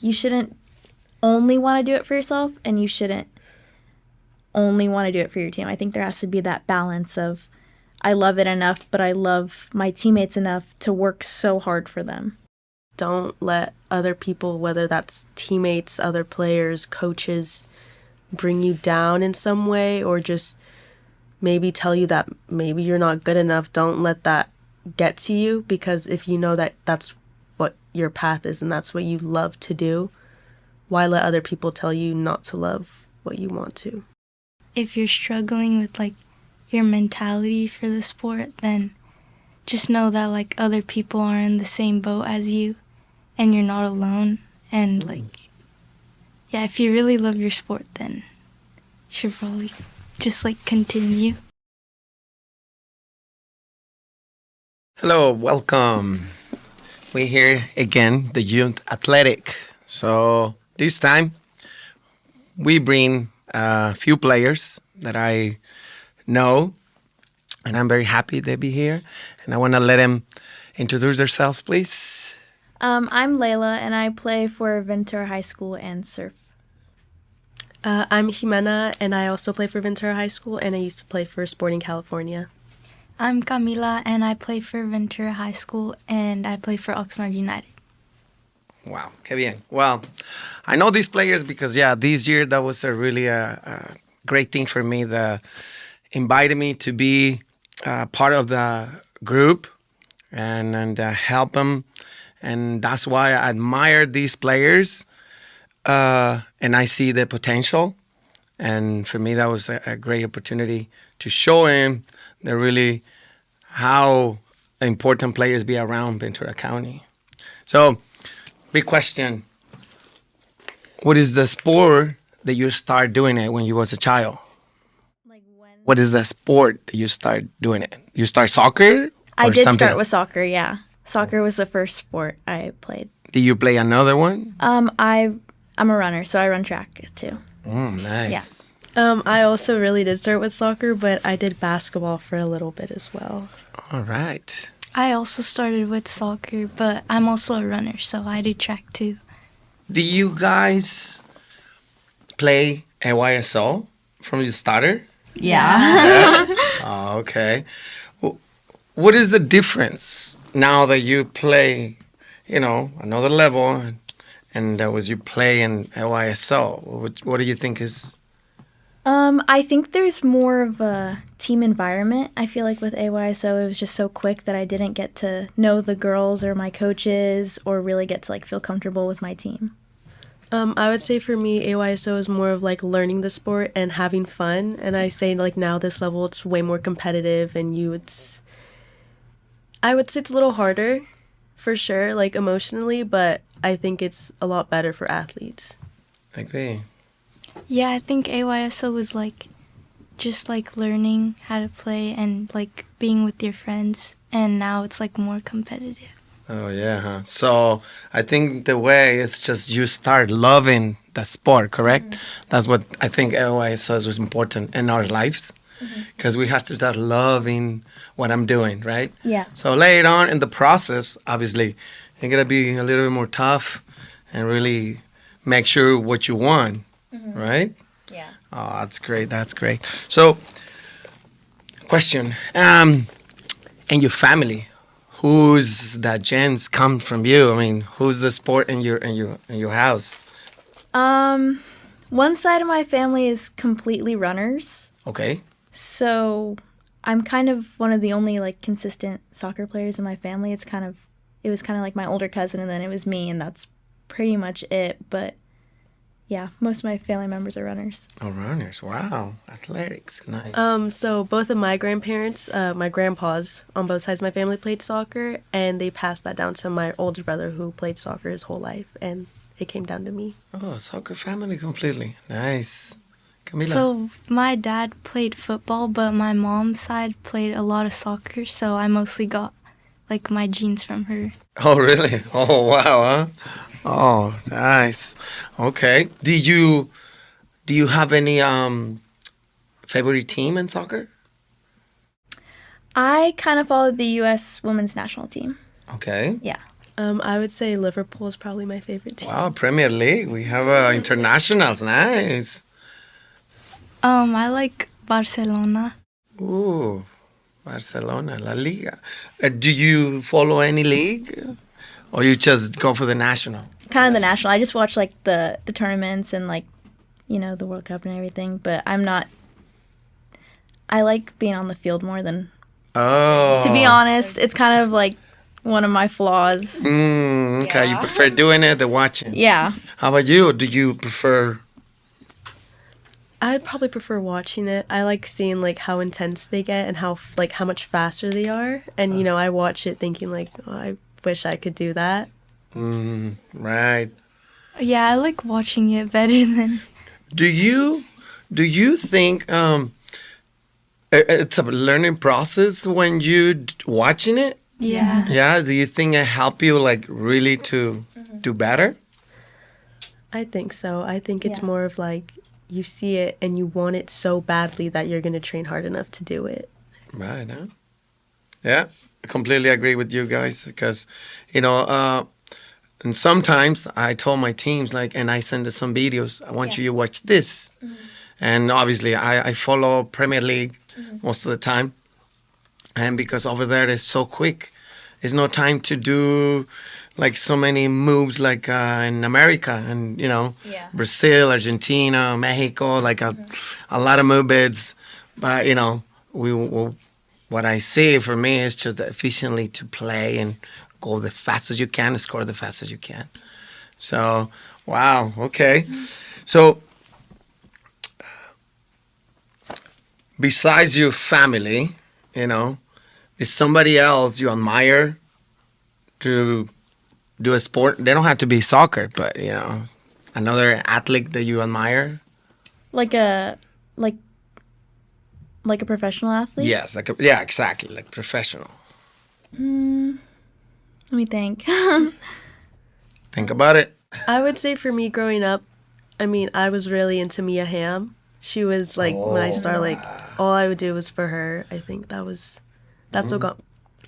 you shouldn't only want to do it for yourself, and you shouldn't only want to do it for your team. I think there has to be that balance of I love it enough, but I love my teammates enough to work so hard for them. Don't let other people, whether that's teammates, other players, coaches, bring you down in some way or just maybe tell you that maybe you're not good enough. Don't let that get to you, because if you know that that's what your path is and that's what you love to do, why let other people tell you not to love what you want to? If you're struggling with like your mentality for the sport, then just know that like other people are in the same boat as you and you're not alone. And like, yeah, if you really love your sport, then you should probably just like continue. Hello, welcome. We're here again, the Youth Athletic. So this time we bring a few players that I know, and I'm very happy they be here. And I want to let them introduce themselves, please. I'm Leilah, and I play for Ventura High School and surf. I'm Ximena, and I also play for Ventura High School, and I used to play for Sporting California. I'm Camila, and I play for Ventura High School, and I play for Oxnard United. Wow, qué bien. Well, I know these players because, this year that was a really great thing for me. That invited me to be part of the group and help them. And that's why I admire these players and I see the potential. And for me, that was a great opportunity to show him that really how important players be around Ventura County. So, big question. What is the sport that you start doing it when you was a child? Like when? What is the sport that you start doing it? You start soccer? I or did something start else? with soccer, yeah. Soccer was the first sport I played. Did you play another one? I'm a runner, so I run track too. Nice. I also really did start with soccer, but I did basketball for a little bit as well. All right. I also started with soccer, but I'm also a runner, so I do track too. Do you guys play AYSO from the starter? Yeah. Oh, okay. What is the difference now that you play, another level, and that was you play in AYSO? What do you think is? I think there's more of a team environment. I feel like with AYSO, it was just so quick that I didn't get to know the girls or my coaches or really get to like feel comfortable with my team. I would say for me, AYSO is more of like learning the sport and having fun. And I say like now this level, it's way more competitive, and I would say it's a little harder for sure, like emotionally, but I think it's a lot better for athletes. I agree. Yeah, I think AYSO was like just like learning how to play and like being with your friends, and now it's like more competitive. Oh, yeah. Huh? So I think the way is just you start loving the sport, correct? Mm-hmm. That's what I think AYSO was important in our lives, because we have to start loving what I'm doing, right? Yeah. So later on in the process, obviously, you're going to be a little bit more tough and really make sure what you want, right? Yeah. Oh, that's great. That's great. So, question. In your family, who's that genes come from you? I mean, who's the sport in your house? One side of my family is completely runners. Okay. So I'm kind of one of the only like consistent soccer players in my family. It was kind of like my older cousin, and then it was me, and that's pretty much it. But yeah, most of my family members are runners. Oh, runners. Wow. Athletics. Nice. So both of my grandparents, my grandpas on both sides of my family played soccer, and they passed that down to my older brother who played soccer his whole life, and it came down to me. Oh, soccer family completely. Nice. Camila. So my dad played football, but my mom's side played a lot of soccer, so I mostly got like my genes from her. Oh, really? Oh, wow, huh? Oh, nice. Okay. Do you have any favorite team in soccer? I kind of followed the U.S. women's national team. Okay. Yeah. I would say Liverpool is probably my favorite team. Wow, Premier League. We have internationals. Nice. I like Barcelona. Ooh, Barcelona, La Liga. Do you follow any league? Or you just go for the national? Kind of the national. I just watch like the tournaments and like, you know, the World Cup and everything. But I'm not. I like being on the field more than. Oh. To be honest, it's kind of like one of my flaws. Okay, you prefer doing it than watching. Yeah. How about you? Do you prefer? I'd probably prefer watching it. I like seeing like how intense they get and how much faster they are. And you know, I watch it thinking like, oh, I wish I could do that. Right. Yeah, I like watching it better than. Do you think it's a learning process when you watching it? Yeah. Yeah. Do you think it help you like really to do better? I think so. I think it's Yeah. more of like you see it and you want it so badly that you're going to train hard enough to do it. Right. Huh? Yeah. I completely agree with you guys because, and sometimes I told my teams like, and I send some videos. I want you to watch this, and obviously I follow Premier League most of the time, and because over there it's so quick, there's no time to do like so many moves like in America and Brazil, Argentina, Mexico, like a lot of movements, but what I see for me is just efficiently to play and go the fastest you can, score the fastest you can. So, wow, okay. So, besides your family, is somebody else you admire to do a sport? They don't have to be soccer, but, another athlete that you admire? Like a professional athlete? Yes, yeah, exactly, like professional. Let me think. Think about it. I would say for me growing up, I mean, I was really into Mia Hamm. She was like my star. Like all I would do was for her. I think that's what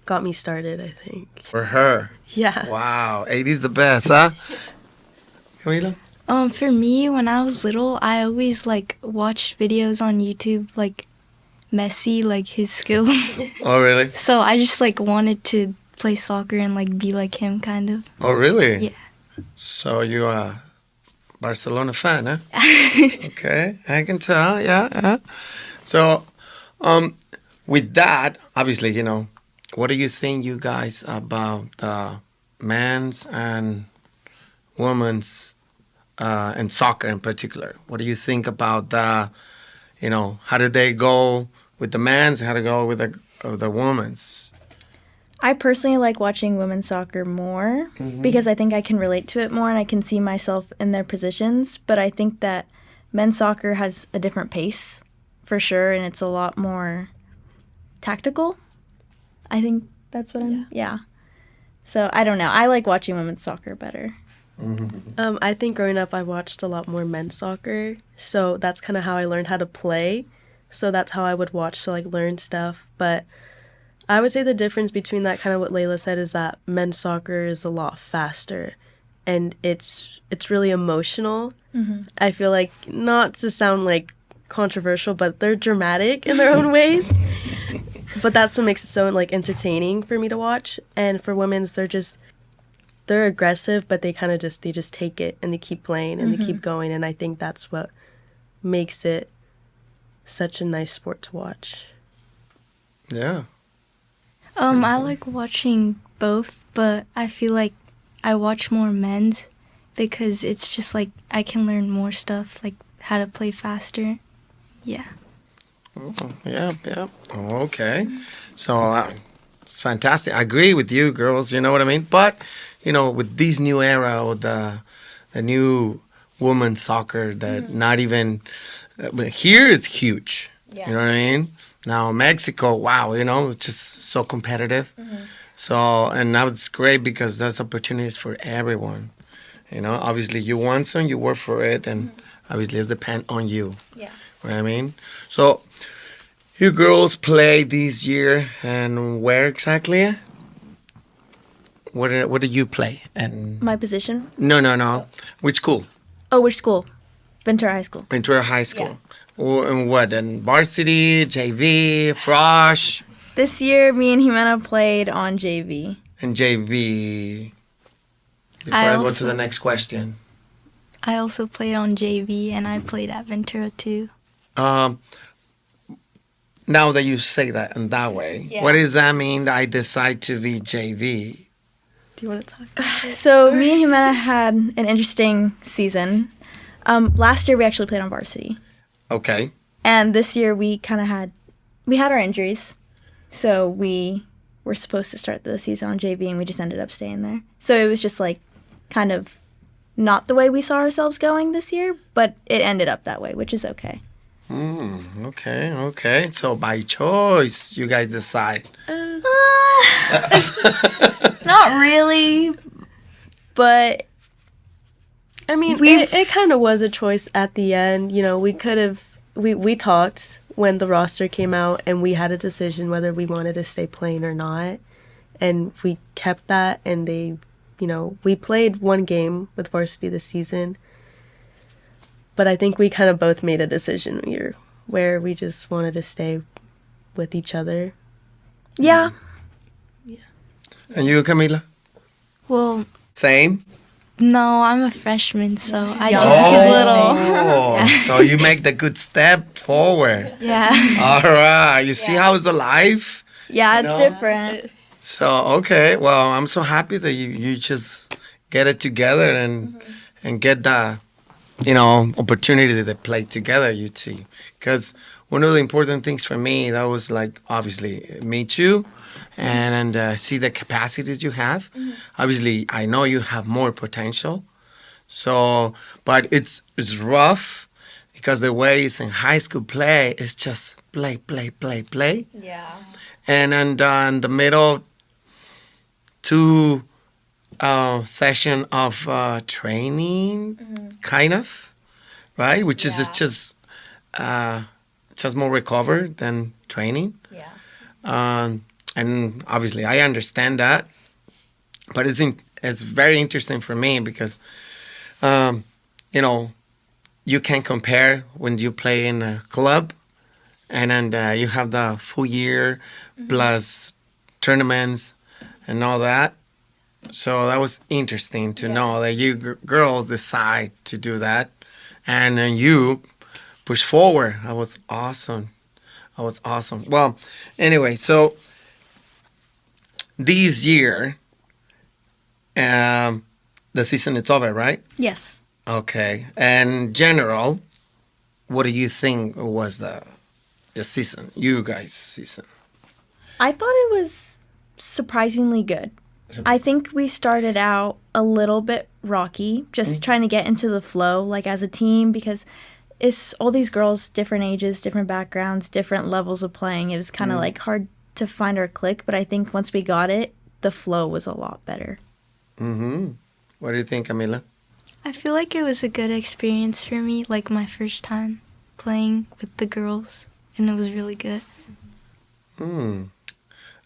got me started. I think For her. Yeah. Wow, 80's the best, huh? Camila? For me, when I was little, I always like watched videos on YouTube like Messi, like his skills. Oh, really? So I just like wanted to play soccer and like be like him, kind of. Oh, really? Yeah. So you are a Barcelona fan, huh? Okay, I can tell. Yeah. So, with that, obviously, what do you think, you guys, about the men's and women's and soccer in particular? What do you think about the, how do they go with the men's? How to go with the women's? I personally like watching women's soccer more because I think I can relate to it more and I can see myself in their positions. But I think that men's soccer has a different pace for sure, and it's a lot more tactical. I think that's what yeah. So I don't know. I like watching women's soccer better. I think growing up, I watched a lot more men's soccer. So that's kind of how I learned how to play. So that's how I would watch to like learn stuff. But I would say the difference between that, kind of what Leilah said, is that men's soccer is a lot faster and it's really emotional. I feel like, not to sound like controversial, but they're dramatic in their own ways. But that's what makes it so like entertaining for me to watch. And for women's, they're aggressive, but they kind of just take it and they keep playing and they keep going. And I think that's what makes it such a nice sport to watch. Yeah. I like watching both, but I feel like I watch more men's because it's just like I can learn more stuff, like how to play faster. Yeah. Oh, yeah. Okay. So it's fantastic. I agree with you, girls. You know what I mean? But, with this new era of the new women's soccer, that not even here is huge. Yeah. You know what I mean? Now Mexico, wow, just so competitive. So, and now it's great because there's opportunities for everyone. Obviously you want some, you work for it, and obviously it's depend on you. Yeah. You know what I mean? So, you girls play this year, and where exactly? what do you play? And My position? no. Which school? Oh, which school? Ventura High School. Ventura High School. And what? And varsity, JV, frosh, This year, me and Ximena played on JV. and JV. Before I go to the next question. I also played on JV, and I played at Ventura too. Now that you say that in that way, what does that mean? I decide to be JV. Do you want to talk? So me and Ximena had an interesting season. Last year, we actually played on varsity. Okay. And this year, we had our injuries. So we were supposed to start the season on JV, and we just ended up staying there. So it was just like kind of not the way we saw ourselves going this year, but it ended up that way, which is okay. Okay. So by choice, you guys decide. Not really, but I mean, it kind of was a choice at the end. You know, we talked when the roster came out, and we had a decision whether we wanted to stay playing or not. And we kept that, and we played one game with varsity this season. But I think we kind of both made a decision here where we just wanted to stay with each other. yeah. And you, Camila? Well, Same? no, I'm a freshman, so I Yeah. just She's little. So you make the good step forward. yeah. All right. You see how it's alive? Yeah, it's different. So, okay. Well, I'm so happy that you just get it together and get the, opportunity to play together, you two. Because one of the important things for me, that was like, obviously, meet you and see the capacities you have. Obviously, I know you have more potential. So, but it's rough because the way it's in high school play is just play. Yeah. And in the middle, 2 session of training, kind of, right? Which is just more recovered than training. Yeah. And obviously, I understand that, but it's very interesting for me because, you can compare when you play in a club, and you have the full year plus tournaments and all that. So that was interesting to know that you girls decide to do that, and then you push forward. That was awesome. Well, anyway, so this year, the season is over, right? Yes. Okay. And general, what do you think was the season, you guys' season? I thought it was surprisingly good. I think we started out a little bit rocky, just trying to get into the flow, like as a team, because it's all these girls, different ages, different backgrounds, different levels of playing. It was kind of like hard to find our click, but I think once we got it, the flow was a lot better. What do you think, Camila? I feel like it was a good experience for me, like my first time playing with the girls, and it was really good.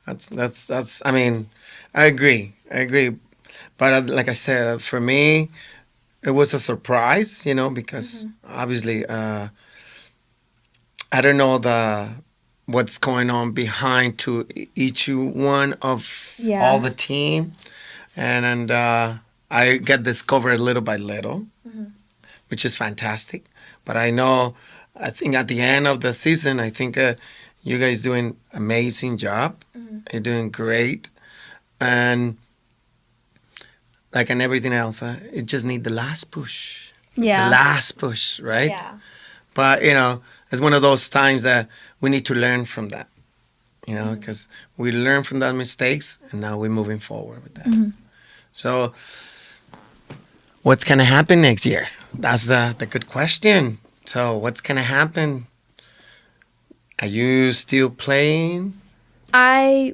That's. I mean, I agree. But like I said, for me, it was a surprise, because obviously, I don't know what's going on behind to each one of all the team, and I get discovered little by little, which is fantastic. But I think at the end of the season, I think you guys doing amazing job. You're doing great, and like in everything else, it just need the last push. Yeah. The last push, right? Yeah. But it's one of those times that we need to learn from that, because we learn from that mistakes, and now we're moving forward with that. So, what's gonna happen next year? That's the good question. So, what's gonna happen? Are you still playing? I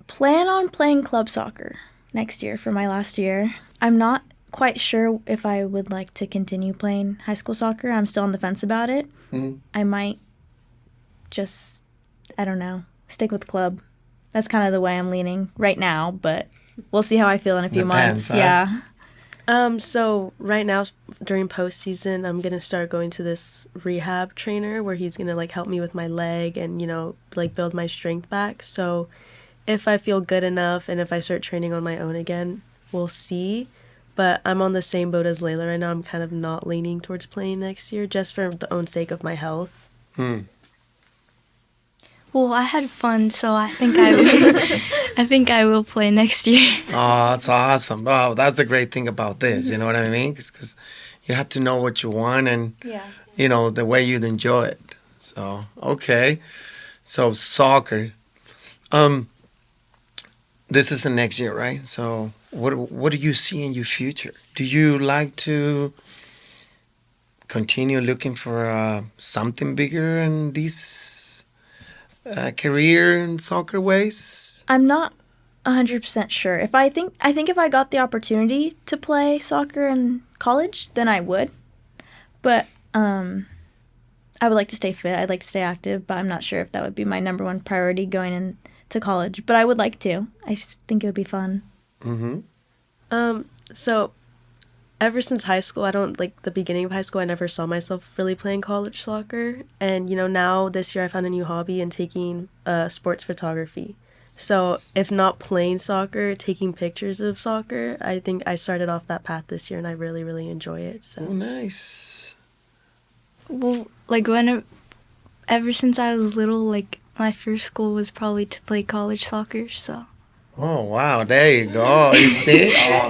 plan on playing club soccer next year for my last year. I'm not quite sure if I would like to continue playing high school soccer. I'm still on the fence about it. I might just, I don't know, stick with club. That's kind of the way I'm leaning right now, but we'll see how I feel in a few Depends, months. huh? Yeah. So right now during postseason, I'm gonna start going to this rehab trainer where he's gonna like help me with my leg and like build my strength back. So if I feel good enough and if I start training on my own again, we'll see. But I'm on the same boat as Leilah right now. I'm kind of not leaning towards playing next year just for the own sake of my health. Well, I had fun, so I think I will, I think I will play next year. Oh, that's awesome. Oh, that's the great thing about this. You know what I mean? Because you have to know what you want and, the way you'd enjoy it. So, okay. So, soccer. This is the next year, right? So, what do you see in your future? Do you like to continue looking for something bigger in this career in soccer ways? I'm not 100% sure. I think if I got the opportunity to play soccer in college, then I would. But I would like to stay fit. I'd like to stay active, but I'm not sure if that would be my number one priority going into college. But I would like to. I just think it would be fun. So ever since high school, I don't like the beginning of high school, I never saw myself really playing college soccer. And, now this year I found a new hobby in taking sports photography. So if not playing soccer, taking pictures of soccer, I think I started off that path this year and I really, really enjoy it. So. Oh, nice. Well, like ever since I was little, like my first goal was probably to play college soccer, so. Oh, wow. There you go. You see? Oh,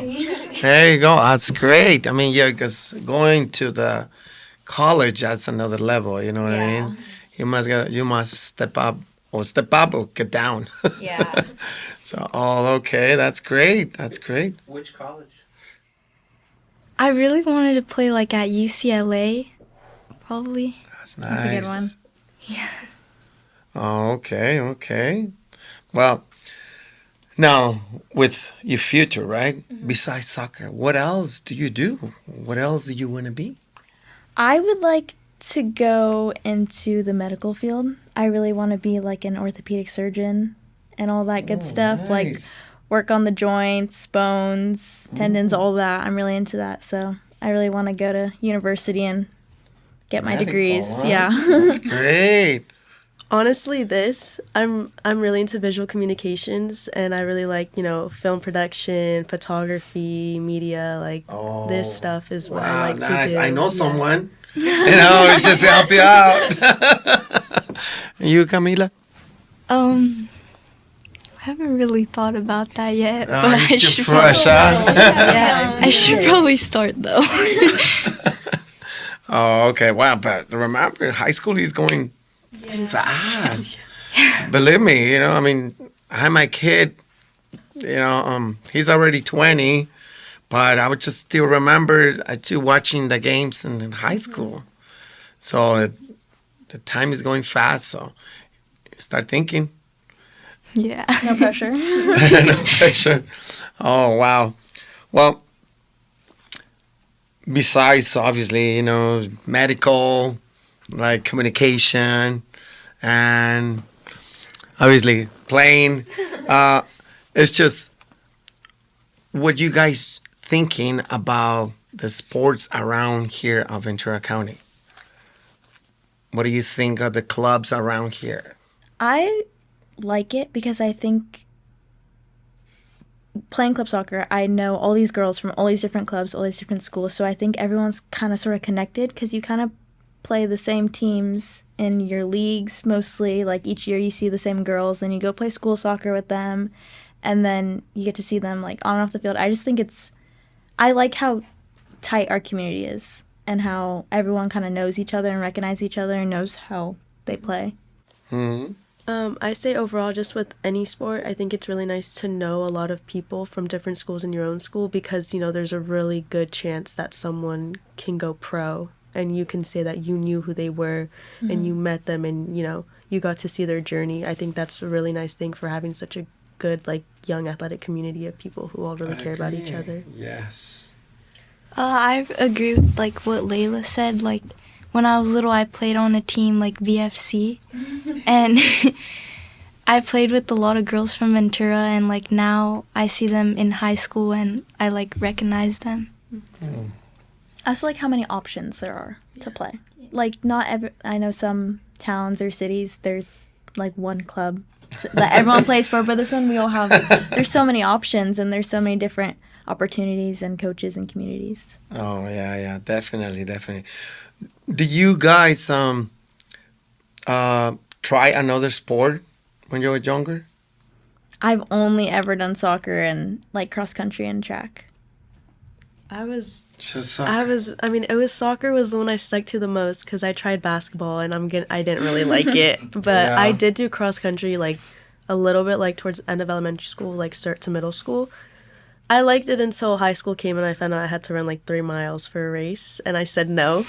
there you go. That's great. I mean, yeah, because going to the college, that's another level. You know what I mean? You must step up or get down. Yeah. So, okay. That's great. That's great. Which college? I really wanted to play like at UCLA, probably. That's nice. That's a good one. Yeah. Oh, okay. Well, now with your future, right? Besides soccer, what else do you do? What else do you want to be? I would like to go into the medical field. I really want to be like an orthopedic surgeon and all that good stuff. Like Nice. work on the joints, bones, tendons, all that. I'm really into that. So I really want to go to university and get my Medical, degrees. huh? Yeah. That's great. Honestly, I'm really into visual communications and I really like, film production, photography, media, like this stuff is what I like nice. to do. I know Yeah. someone. Just to help you out. You, Camila? I haven't really thought about that yet, Oh, but you're I still should fresh, probably, huh? yeah, I should probably start though. Oh, okay. Wow, but remember, high school is going fast. Believe me, I mean, I had my kid, he's already 20, but I would just still remember too watching the games in high school. So the time is going fast, so start thinking. Yeah. No pressure. No pressure. Oh, wow. Well, besides, obviously, medical, like communication, and obviously playing, it's just what you guys thinking about the sports around here of Ventura County? What do you think of the clubs around here? I like it because I think playing club soccer, I know all these girls from all these different clubs, all these different schools, so I think everyone's kind of sort of connected because you kind of play the same teams in your leagues mostly. Like each year you see the same girls and you go play school soccer with them and then you get to see them like on and off the field. I just think I like how tight our community is and how everyone kind of knows each other and recognizes each other and knows how they play. Mm-hmm. I say overall, just with any sport, I think it's really nice to know a lot of people from different schools in your own school because, there's a really good chance that someone can go pro and you can say that you knew who they were and you met them and, you got to see their journey. I think that's a really nice thing for having such a good, like, young athletic community of people who all really care about each other. Yes. I agree with like what Leilah said. Like when I was little, I played on a team like VFC, and I played with a lot of girls from Ventura, and like now I see them in high school and I like recognize them. I also like how many options there are to play. Like not every, I know some towns or cities there's like one club that everyone plays for, but this one we all have. There's so many options and there's so many different opportunities and coaches and communities. Oh yeah, definitely. Do you guys try another sport when you were younger? I've only ever done soccer and like cross country and track. I was Just soccer. it was soccer was the one I stuck to the most because I tried basketball and I didn't really like it. But Yeah. I did do cross country like a little bit like towards the end of elementary school, like start to middle school. I liked it until high school came and I found out I had to run like 3 miles for a race and I said no.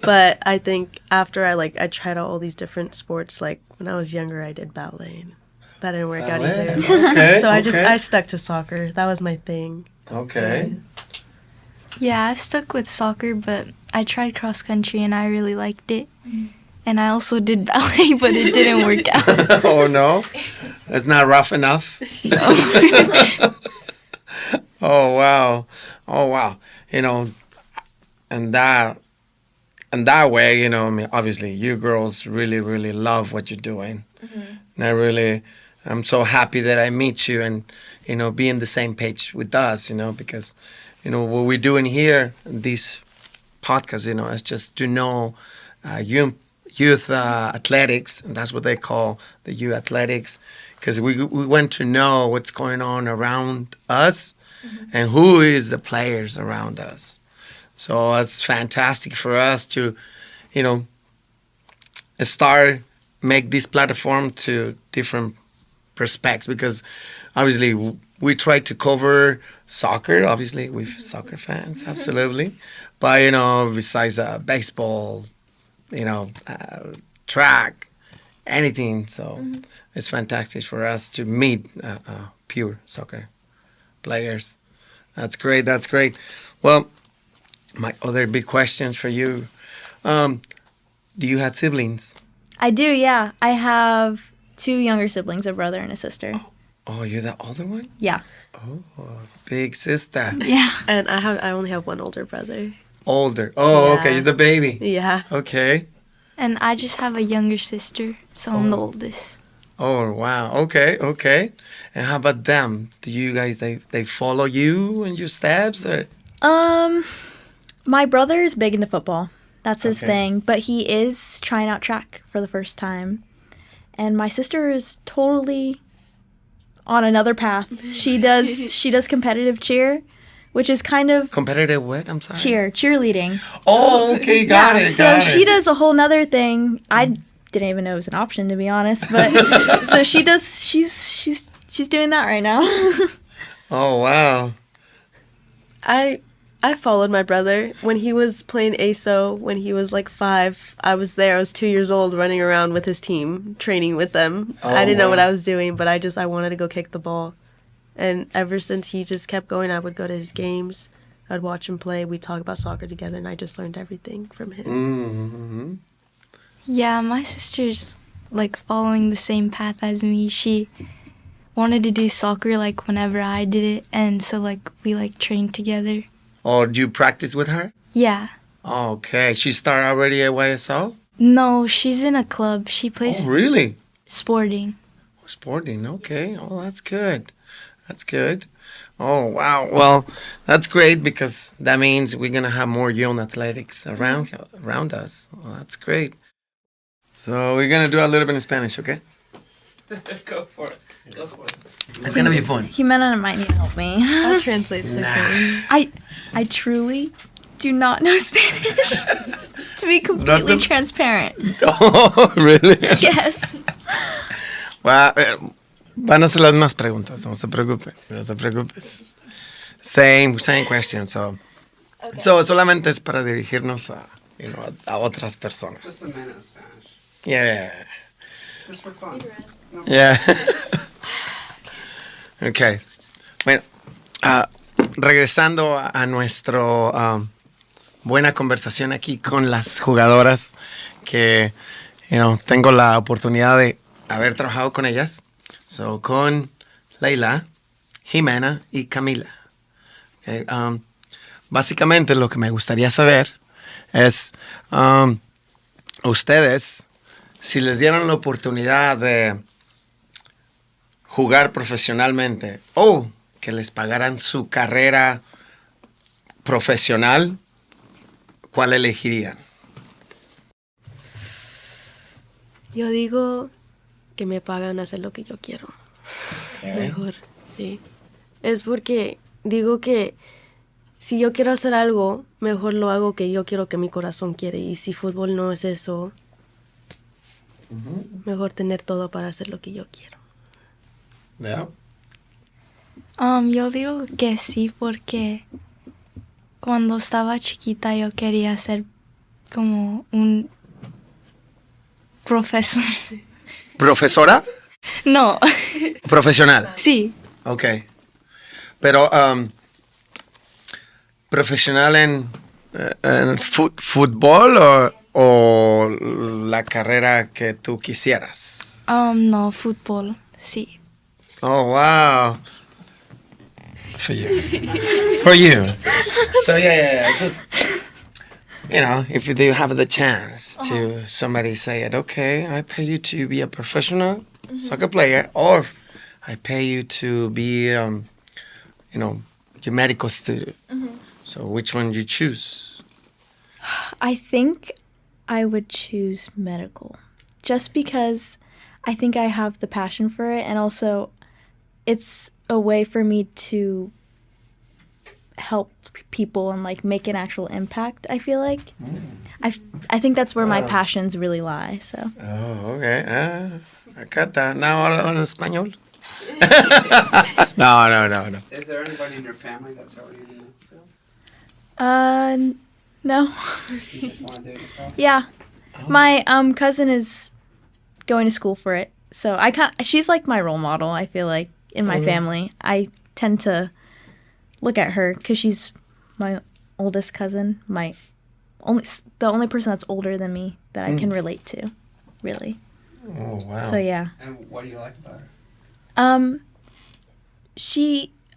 But I think after I tried out all these different sports, like when I was younger I did ballet. That didn't work out Ballet. either. Okay. So okay. I stuck to soccer. That was my thing. Okay. Yeah, I've stuck with soccer, but I tried cross country and I really liked it. And I also did ballet, but it didn't work out. Oh no, it's not rough enough. Oh wow. You know, and that way, you know, I mean, obviously, you girls really love what you're doing. And I'm so happy that I meet you and, you know, be in the same page with us, you know, because, you know, what we're doing here, these podcasts, you know, is just to know youth athletics, and that's what they call the youth athletics, because we want to know what's going on around us and who is the players around us. So it's fantastic for us to, you know, make this platform to different perspectives, because obviously we try to cover soccer, obviously we're soccer fans, absolutely. But, you know, besides baseball, you know, track, anything. So it's fantastic for us to meet pure soccer players. That's great. Well, my other big questions for you. Do you have siblings? I do, yeah. I have 2 younger siblings, a brother and a sister. Oh, you're the older one? Yeah. Oh, big sister. Yeah. And I only have one older brother. Older. Oh, Yeah. okay. You're the baby. Yeah. Okay. And I just have a younger sister, so I'm the oldest. Oh, wow. Okay. And how about them? Do you guys, they follow you in your steps? Or? My brother is big into football. That's his Okay. thing, but he is trying out track for the first time. And my sister is totally on another path. She does competitive cheer, which is kind of Competitive what? I'm sorry. cheerleading. Oh, okay. Got it. So she does a whole nother thing. I didn't even know it was an option, to be honest. But so she does. She's doing that right now. Oh, wow. I followed my brother when he was playing ASO when he was like 5. I was there. I was 2 years old running around with his team, training with them. Oh, I didn't know wow. what I was doing, but I wanted to go kick the ball. And ever since he just kept going, I would go to his games. I'd watch him play. We'd talk about soccer together, and I just learned everything from him. Mm-hmm. Yeah, my sister's like following the same path as me. She wanted to do soccer like whenever I did it, and so like we like trained together. Or do you practice with her? Yeah. Okay. She started already at YSO? No, she's in a club. She plays Oh, really? sporting. Sporting. Okay. Oh, that's good. Oh, wow. Well, that's great because that means we're going to have more young athletics around us. Well, that's great. So we're going to do a little bit in Spanish, okay? Go for it. It's going to be fun. Ximena might need to help me. I'll translate. It's okay. I truly do not know Spanish. To be completely Nothing? transparent. Oh, really? Yes. Well, van a ser las más preguntas. No se preocupes. Same question. So solamente es para dirigirnos a otras personas. Just a minute of Spanish. Yeah. Just for fun. Yeah. Okay. Bueno, regresando a nuestro buena conversación aquí con las jugadoras que tengo la oportunidad haber trabajado con ellas. So, con Leilah, Ximena y Camila. Okay, básicamente lo que me gustaría saber es ustedes, si les dieran la oportunidad de jugar profesionalmente o que les pagaran su carrera profesional, ¿cuál elegirían? Yo digo que me pagan hacer lo que yo quiero. Mejor, sí. Es porque digo que si yo quiero hacer algo, mejor lo hago que yo quiero que mi corazón quiere. Y si fútbol no es eso, mejor tener todo para hacer lo que yo quiero. Yeah. Yo digo que sí porque cuando estaba chiquita yo quería ser como un profesor. ¿Profesora? No, Profesional. sí. Ok. Pero, ¿profesional en fútbol o la carrera que tú quisieras? No, fútbol, sí. Oh, wow. For you. For you. So, yeah. Just, if you have the chance to somebody say it, okay, I pay you to be a professional soccer player, or I pay you to be, your medical student. So which one you choose? I think I would choose medical just because I think I have the passion for it, and also it's a way for me to help people and like make an actual impact. I feel like I think that's where my passions really lie. So Oh, okay. I got that. Now on Español. No. Is there anybody in your family that's already in the field? No. You just want to do it yourself? Yeah. My cousin is going to school for it. So she's like my role model, I feel like, in my family. I tend to look at her cuz she's my oldest cousin, the only person that's older than me that I can relate to, really. Oh, wow. So yeah. And what do you like about her?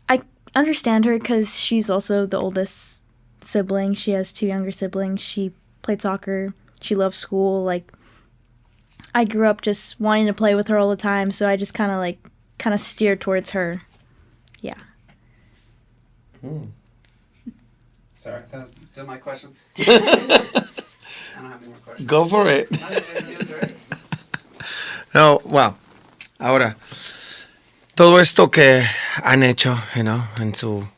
I understand her cuz she's also the oldest sibling. She has 2 younger siblings. She played soccer. She loves school. Like, I grew up just wanting to play with her all the time, so I just kind of steered towards her. Yeah. Sorry, that was still my questions. I don't have any more questions. Go for it. You was right. No, well, ahora, todo esto que han hecho, en su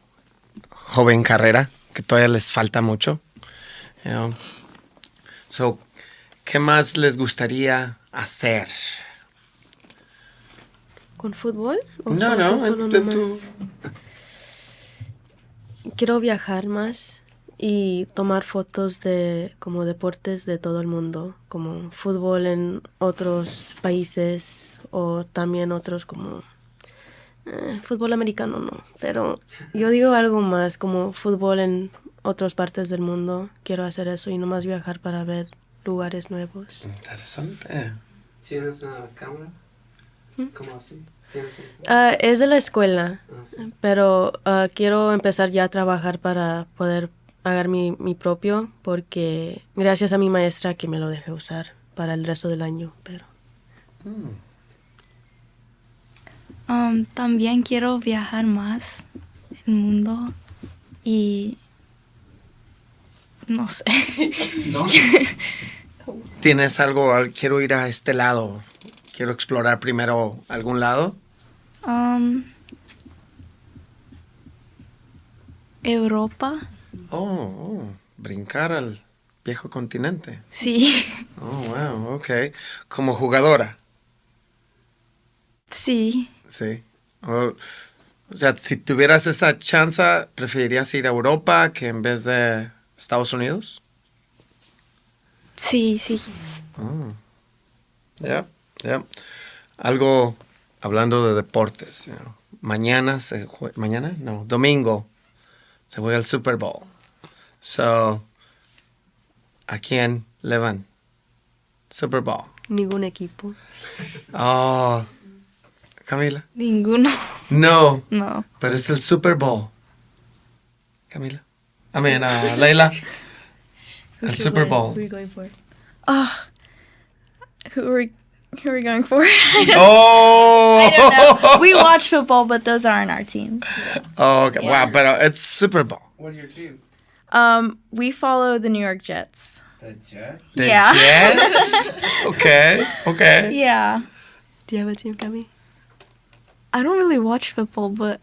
joven carrera, que todavía les falta mucho, so, ¿qué más les gustaría hacer? ¿Con fútbol? ¿O No, solo en nomás? Quiero viajar más y tomar fotos de como deportes de todo el mundo, como fútbol en otros países o también otros como fútbol americano no, pero yo digo algo más como fútbol en otras partes del mundo. Quiero hacer eso y nomás viajar para ver lugares nuevos. Interesante. ¿Tienes una cámara? ¿Cómo así? ¿Tienes Es de la escuela, sí. pero quiero empezar ya a trabajar para poder pagar mi propio, porque gracias a mi maestra que me lo dejé usar para el resto del año, pero... También quiero viajar más el mundo y no sé. ¿No? ¿Tienes algo? Quiero ir a este lado. Quiero explorar primero algún lado. Europa. Brincar al viejo continente. Sí. Oh, wow, ok. Como jugadora. Sí. Sí. O sea, si tuvieras esa chance, ¿preferirías ir a Europa que en vez de Estados Unidos? Sí. Ya. Algo hablando de deportes. Mañana domingo se juega el Super Bowl. So, ¿a quién le van? Super Bowl. Ningún equipo. Oh, Camila. Ninguno. No, No. pero es el Super Bowl. Camila. I mean, Leilah. El Super Bowl. Who are you going for? Who are we going for? I Oh. don't know. We watch football, but those aren't our teams. Oh, okay. Wow, but it's Super Bowl. What are your teams? We follow the New York Jets. The Jets? The Yeah. Jets? Okay. Yeah. Do you have a team, Cami? I don't really watch football, but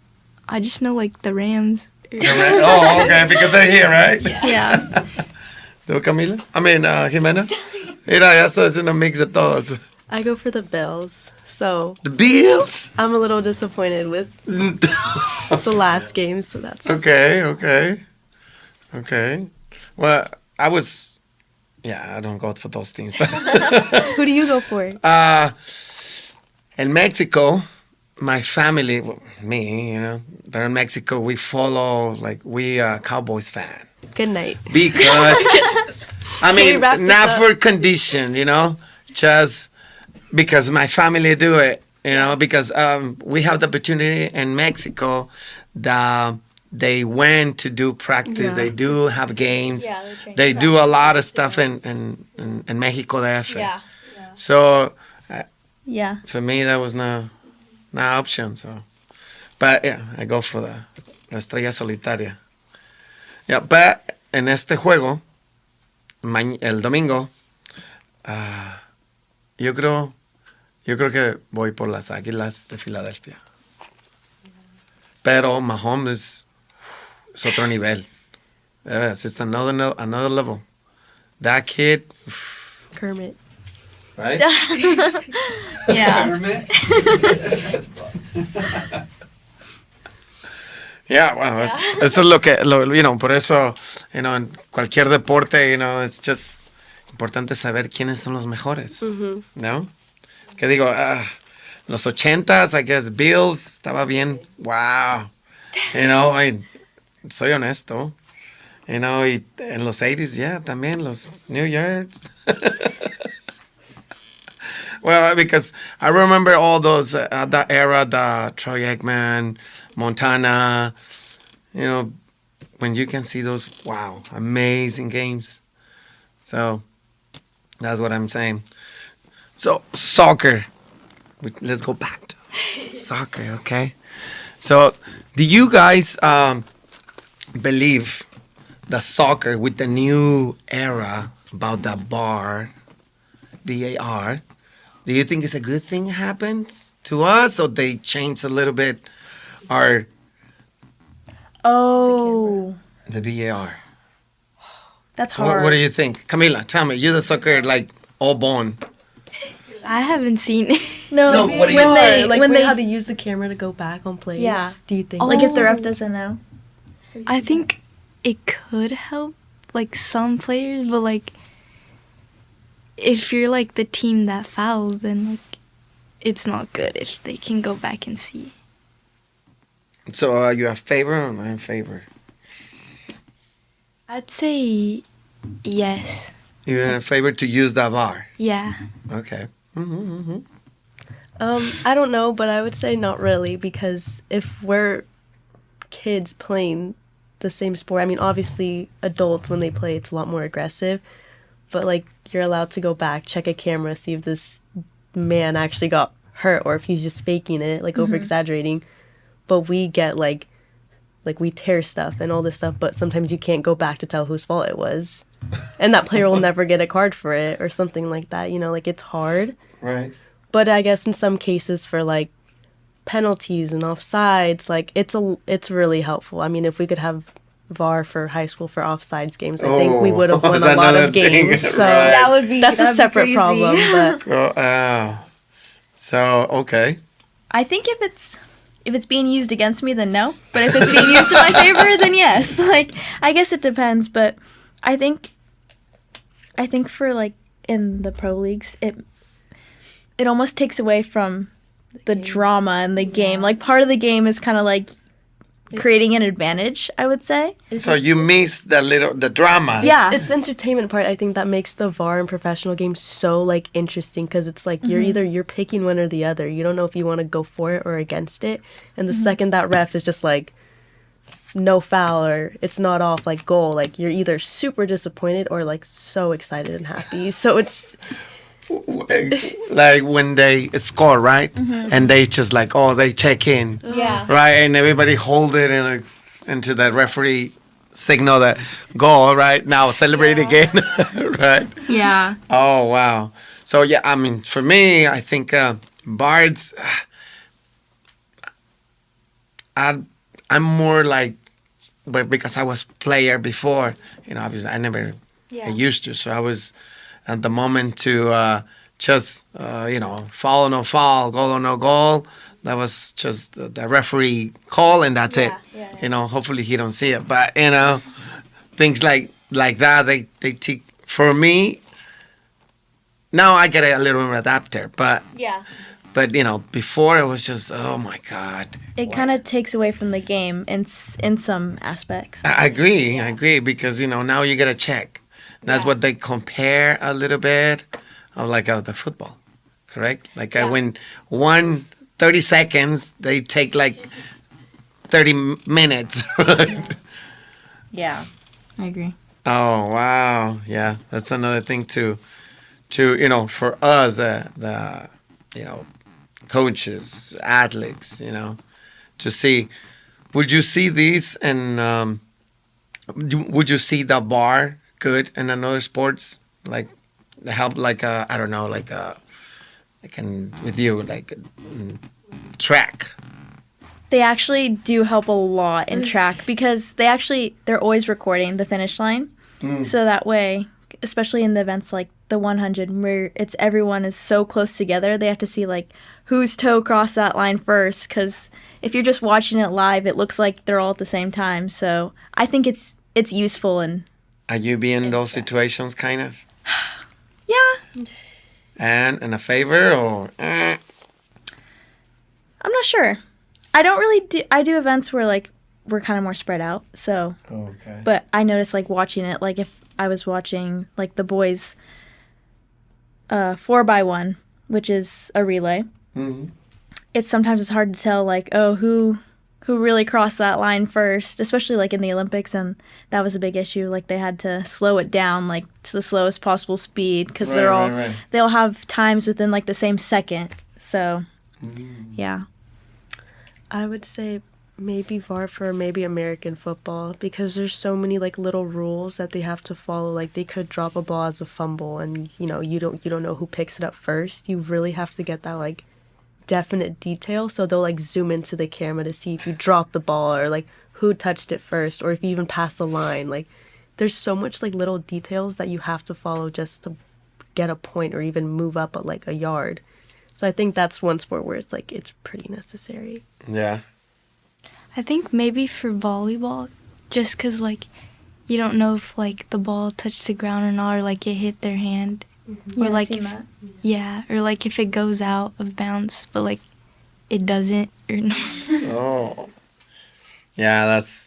I just know like the Rams. Oh, okay, because they're here, right? Yeah. ¿Tú, Camila? I mean, Ximena. Mira, ya estás en un mix de todos. I go for the Bills. So The Bills? I'm a little disappointed with the last game. So that's Okay. Well, I don't go for those teams. But Who do you go for? in Mexico, my family, well, me, but in Mexico, we follow, we are Cowboys fan. Good night. Because, I we mean, wrap this not up? for condition, just because my family do it, because we have the opportunity in Mexico that they went to do practice. Yeah. They do have games. Yeah, they train They for do a practice, lot of stuff in Mexico DF. Yeah. So Yeah. for me, that was no option. So, but yeah, I go for la estrella solitaria. Yeah, but en este juego, el domingo, yo creo que voy por las Águilas de Filadelfia. Pero Mahomes es otro nivel. It's another level. That kid, Kermit. right? Yeah. Government? Yeah, well, eso es lo que, por eso, en cualquier deporte, it's just importante saber quiénes son los mejores, ¿no? Que digo, los 80s, I guess, Bills, estaba bien, wow, soy honesto, y en los 80s, también, los New Yorks. Well, because I remember all those, that era, the Troy Aikman, Montana, when you can see those, wow, amazing games. So, that's what I'm saying. So, soccer. Let's go back to soccer, okay? So, do you guys believe that soccer with the new era about the VAR, VAR, do you think it's a good thing happens to us, or they change a little bit our Oh, the VAR? that's hard. What do you think, Camila? Tell me, you're the soccer all born. I haven't seen it. No, what do you when they When when how they they use the camera to go back on plays. Yeah. Do you think? like if the ref doesn't know. I think it could help like some players, but like if you're like the team that fouls, then like it's not good if they can go back and see. So are you a favor or not in favor? I'd say yes. You're in a favor to use the VAR. Yeah. Okay. I don't know, but I would say not really, because if we're kids playing the same sport, I mean, obviously adults when they play, it's a lot more aggressive, but like you're allowed to go back, check a camera, see if this man actually got hurt or if he's just faking it, like over exaggerating. But we get like we tear stuff and all this stuff, but sometimes you can't go back to tell whose fault it was. And that player will never get a card for it or something like that, like it's hard. Right. But I guess in some cases for like penalties and offsides, like it's really helpful. I mean, if we could have VAR for high school for offsides games, I think we would have won is a lot another of games. thing, So right. That would be that's a that'd be separate crazy. problem. But So, okay. I think if it's being used against me, then no. But if it's being used in my favor, then yes. Like, I guess it depends. But I think for like in the pro leagues, it almost takes away from the drama in the game. Like part of the game is kind of like creating an advantage, I would say. So you miss the drama. Yeah. It's the entertainment part, I think, that makes the VAR in professional games so, like, interesting, because it's like you're picking one or the other. You don't know if you want to go for it or against it. And the second that ref is just like, no foul or it's not off, like, goal, like, you're either super disappointed or, like, so excited and happy. So it's... Like when they score, right? And they just like, they check in. Yeah. Right? And everybody hold it into the referee signal that goal, right? Now celebrate again. Right? Yeah. Oh, wow. So, yeah, I mean, for me, I think Bards, I'm more like, but because I was player before, obviously I never used to. So I was at the moment to just, foul or no foul, goal or no goal. That was just the referee call, and that's it. Yeah. Hopefully he don't see it. But, things like that, they take, for me, now I get a little bit adapter. But, before it was just, oh, my God. It kind of takes away from the game in some aspects. I agree, because, now you get a check. That's what they compare a little bit of the football, correct? Like when 30 seconds, they take like 30 minutes, right? Yeah, I agree. Oh, wow. Yeah, that's another thing to for us, the coaches, athletes, to see. Would you see these and would you see the bar good in another sports, like help, like I don't know, like with you, like track? They actually do help a lot in track because they're always recording the finish line. So that way, especially in the events like the 100 where everyone is so close together, they have to see like whose toe crossed that line first, because if you're just watching it live, it looks like they're all at the same time. So I think it's useful. And are you be in those situations, kind of? Yeah. And in a favor or? I'm not sure. I don't really do. I do events where like we're kind of more spread out. So. Okay. But I noticed like watching it, like if I was watching like the boys 4x1, which is a relay. Mm-hmm. It's sometimes hard to tell like, who really crossed that line first, especially like in the Olympics, and that was a big issue. Like they had to slow it down like to the slowest possible speed because they'll have times within like the same second. So, yeah. I would say maybe VAR for maybe American football, because there's so many like little rules that they have to follow. Like they could drop a ball as a fumble, and you don't know who picks it up first. You really have to get that like definite detail, so they'll like zoom into the camera to see if you dropped the ball or like who touched it first, or if you even passed the line. Like there's so much like little details that you have to follow just to get a point or even move up like a yard. So I think that's one sport where it's like it's pretty necessary. Yeah. I think maybe for volleyball, just because like you don't know if like the ball touched the ground or not, or like it hit their hand. Or like or like if it goes out of bounds, but like it doesn't. Or Oh, yeah,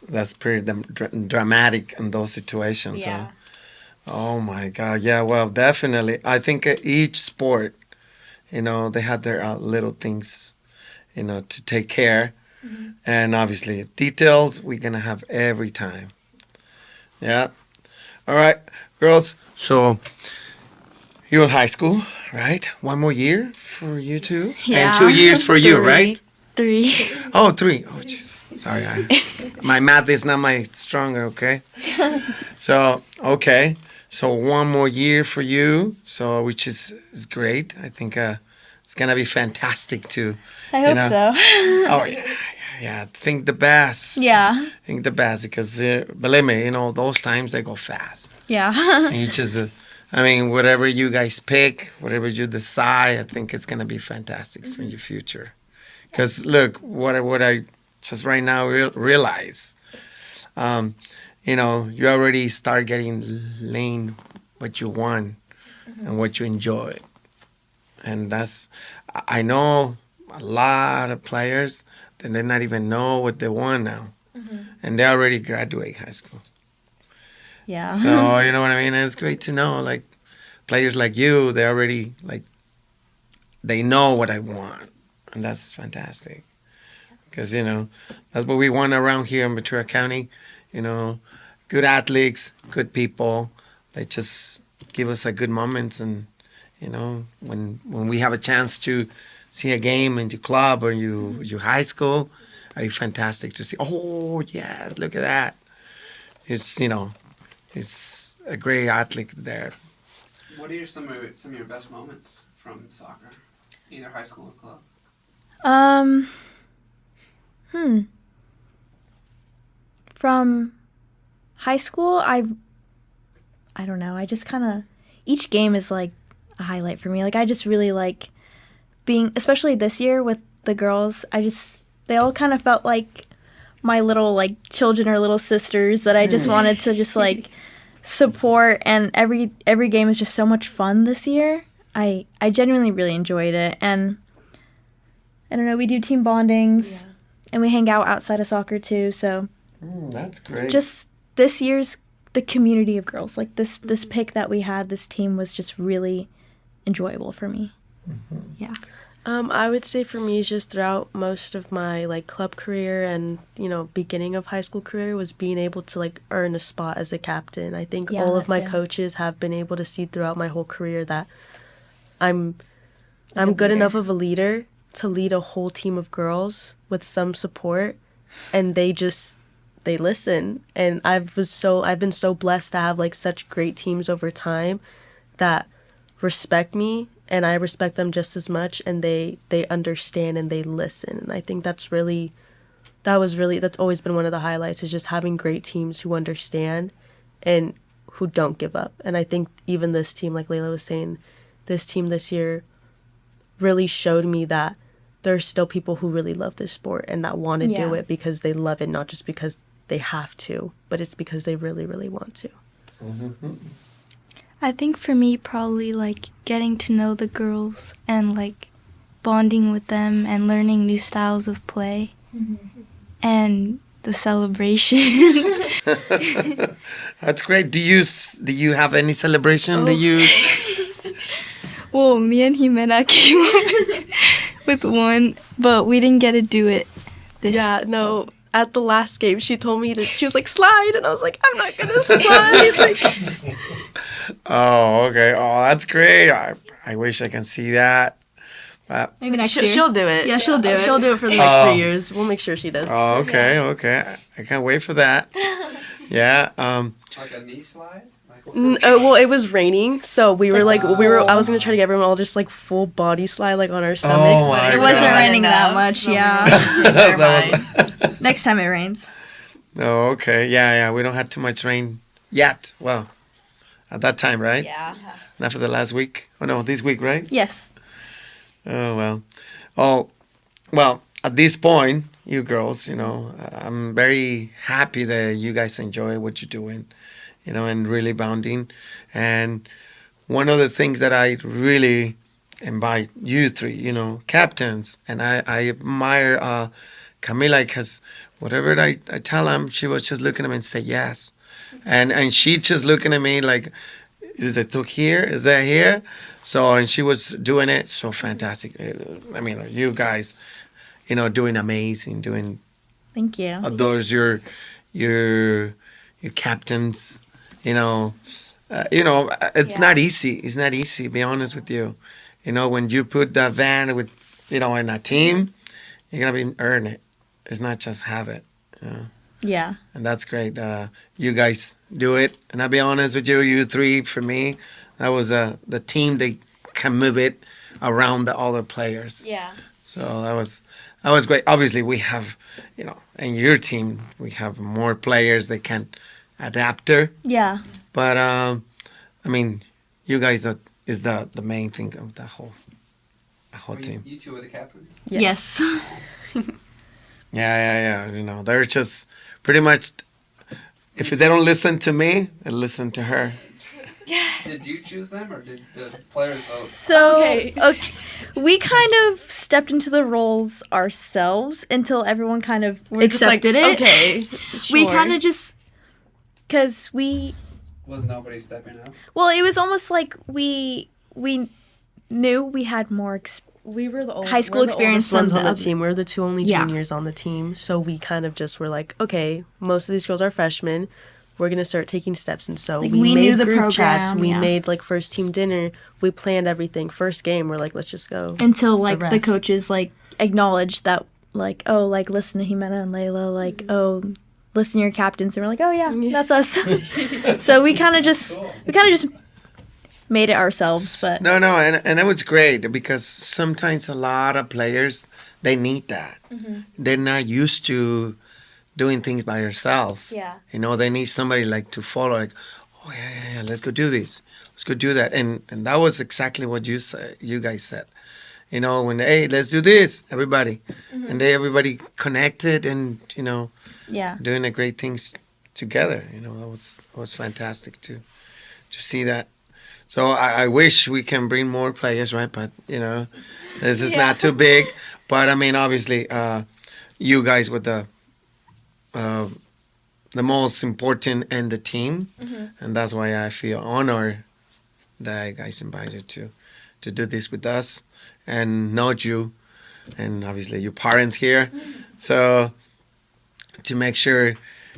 that's pretty dramatic in those situations. Yeah. Oh my God. Yeah. Well, definitely. I think each sport, they have their little things, to take care, and obviously details we're gonna have every time. Yeah. All right, girls. So. You're in high school, right? 1 more year for you two? Yeah. And 2 years for you, right? 3. Oh, 3. Oh, Jesus. Sorry. My math is not my stronger, okay? So, okay. So 1 more year for you, so which is great. I think it's going to be fantastic to... I hope so. Oh, yeah. Yeah, think the best. Yeah. Think the best, because believe me, those times they go fast. Yeah. And you just... whatever you guys pick, whatever you decide, I think it's going to be fantastic for your future. Because, look, what I just right now realize, you already start getting lane what you want and what you enjoy. And I know a lot of players that they not even know what they want now. and they already graduate high school. Yeah. So you know what I mean. And it's great to know, like, players like you, they already like they know what I want, and that's fantastic. Because that's what we want around here in Ventura County. Good athletes, good people. They just give us a good moments, and when we have a chance to see a game in your club or your high school, it's fantastic to see. Oh yes, look at that! It's a great athlete there. What are some of your best moments from soccer, either high school or club? From high school, I don't know. I just kind of, each game is like a highlight for me. Like, I just really like being, especially this year with the girls, they all kind of felt like my little like children or little sisters that I just wanted to just like support, and every game is just so much fun this year. I genuinely really enjoyed it, and I don't know, we do team bondings and we hang out outside of soccer too, so that's great. Just this year's the community of girls, like this pick that we had, this team was just really enjoyable for me. Yeah. I would say for me, just throughout most of my like club career and beginning of high school career, was being able to like earn a spot as a captain. I think all of my coaches have been able to see throughout my whole career that I'm good enough of a leader to lead a whole team of girls with some support, and they listen. And I've been so blessed to have like such great teams over time that respect me, and I respect them just as much, and they understand and they listen. And I think that's always been one of the highlights, is just having great teams who understand and who don't give up. And I think even this team, like Leilah was saying, this team this year really showed me that there are still people who really love this sport and that want to do it because they love it, not just because they have to, but it's because they really, really want to. I think for me, probably like getting to know the girls and like bonding with them and learning new styles of play and the celebrations. That's great. Do you have any celebration? Well, me and Ximena came up with one, but we didn't get to do it this. Yeah, no. At the last game, she told me that she was like, slide, and I was like, I'm not gonna slide. Oh, okay. Oh, that's great. I wish I can see that. Maybe next year. She'll do it. Yeah, she'll do it. She'll do it for the next 3 years. We'll make sure she does. Oh, okay. I can't wait for that. Yeah. Like a knee slide? Well, it was raining, so I was gonna try to get everyone all just like full body slide like on our stomachs, but it wasn't raining that much. Next time it rains. Oh, okay. Yeah. We don't have too much rain yet. Well, at that time, right? Yeah. Not for the last week. Oh no, this week, right? Yes. Oh well. Oh well. At this point, you girls, I'm very happy that you guys enjoy what you're doing. And really bonding. And one of the things that I really invite you three, captains, and I admire Camila, because whatever I tell them, she was just looking at me and say yes. And she just looking at me like, is it here? Is that here? So, and she was doing it so fantastic. I mean, you guys, doing amazing, Thank you. Those your captains. It's not easy. It's not easy, to be honest with you. When you put that van with, in a team, you're going to earn it. It's not just have it. Yeah. And that's great. You guys do it. And I'll be honest with you, you three, for me, that was the team that can move it around the other players. Yeah. So that was great. Obviously, we have, in your team, we have more players that can adapter. Yeah. But you guys is the main thing of the whole team. You two are the captains? Yes. Yeah. They're just pretty much, if they don't listen to me, they listen to her. Yeah. Did you choose them or did the players vote? So Okay. we kind of stepped into the roles ourselves until everyone kind of We're just like, accepted it. okay, We sure. kind of just, because Was nobody stepping up? well, it was almost like we knew we had more We were the high school we're the experience oldest ones than on the the other- team. We're the two only Yeah. juniors on the team, so we kind of just were like, okay, most of these girls are freshmen. We're gonna start taking steps, and so Like, we we made knew the group chats. program, We yeah. made like first team dinner. We planned everything. First game, we're like, let's just go. until like the refs. coaches like acknowledged that, like, oh, like listen to Ximena and Leilah, like, oh, listen to your captains, and we're like, oh yeah, that's us. So we kind of just made it ourselves, but No, and it was great because sometimes a lot of players they need that. They're not used to doing things by yourselves. Yeah. You know, they need somebody like to follow, like, oh yeah, let's go do this, let's go do that, and that was exactly what you guys said. You know, when hey, let's do this, everybody, and everybody connected, and you know, yeah. doing the great things together. You know, that was fantastic to see that. So I wish we can bring more players, right? But you know, this is not too big. But I mean, obviously, you guys were the most important in the team, and that's why I feel honored that you guys invited to do this with us and not you, and obviously your parents here. So to make sure,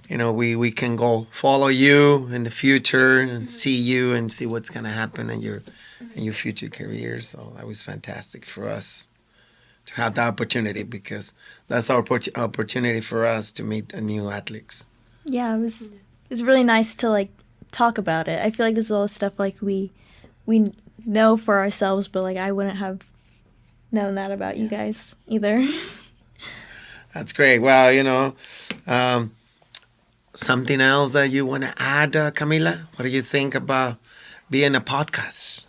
you know, we can go follow you in the future and see you and see what's gonna happen in your future career. So that was fantastic for us to have the opportunity because that's our opportunity for us to meet a new athletes. Yeah, it was really nice to like talk about it. I feel like this is all the stuff like we know for ourselves, but like I wouldn't have known that about you guys either. That's great. Well, you know, something else that you want to add, Camila? What do you think about being a podcast?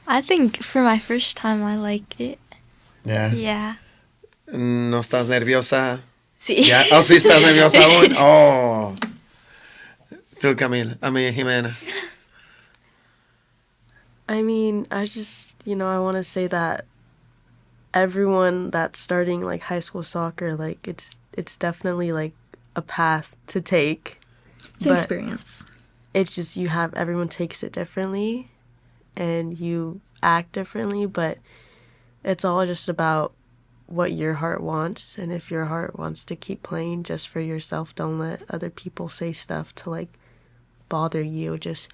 I think for my first time, I like it. Yeah. Yeah. ¿No estás nerviosa? Sí. ¿Ya? Oh, sí, estás nerviosa aún. Oh. Tú, Camila. I mean, Ximena. I mean, I just, I want to say that everyone that's starting like high school soccer, like it's definitely like a path to take. It's an But experience. it's just everyone takes it differently and you act differently, but it's all just about what your heart wants. And if your heart wants to keep playing just for yourself, don't let other people say stuff to like bother you. Just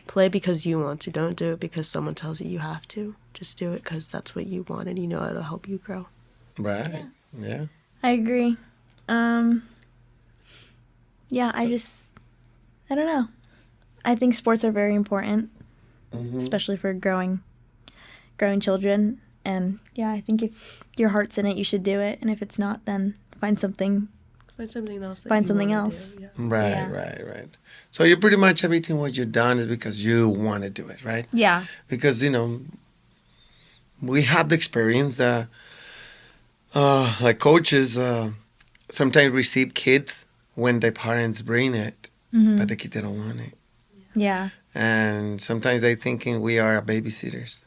play because you want to. Don't do it because someone tells you you have to. Just do it because that's what you want and you know it'll help you grow. Right. Yeah. I agree. Yeah, I don't know. I think sports are very important, especially for growing children. And yeah, I think if your heart's in it, you should do it. And if it's not, then find something. Find something else. Find something else. Right, Yeah. right. So you pretty much everything what you've done is because you want to do it, right? Yeah. Because, we had the experience that like coaches sometimes receive kids when their parents bring it, but the kid they don't want it. Yeah. And sometimes they thinking we are babysitters.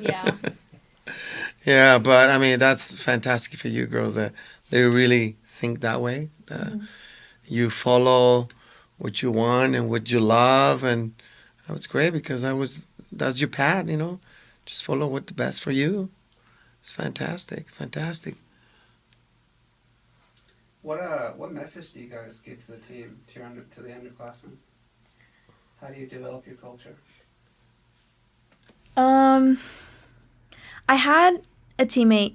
Yeah. Yeah, but I mean, that's fantastic for you girls that they really think that way. You follow what you want and what you love, and that was great because that's your path, Just follow what's the best for you. It's fantastic. What message do you guys give to the team, to the underclassmen? How do you develop your culture? I had a teammate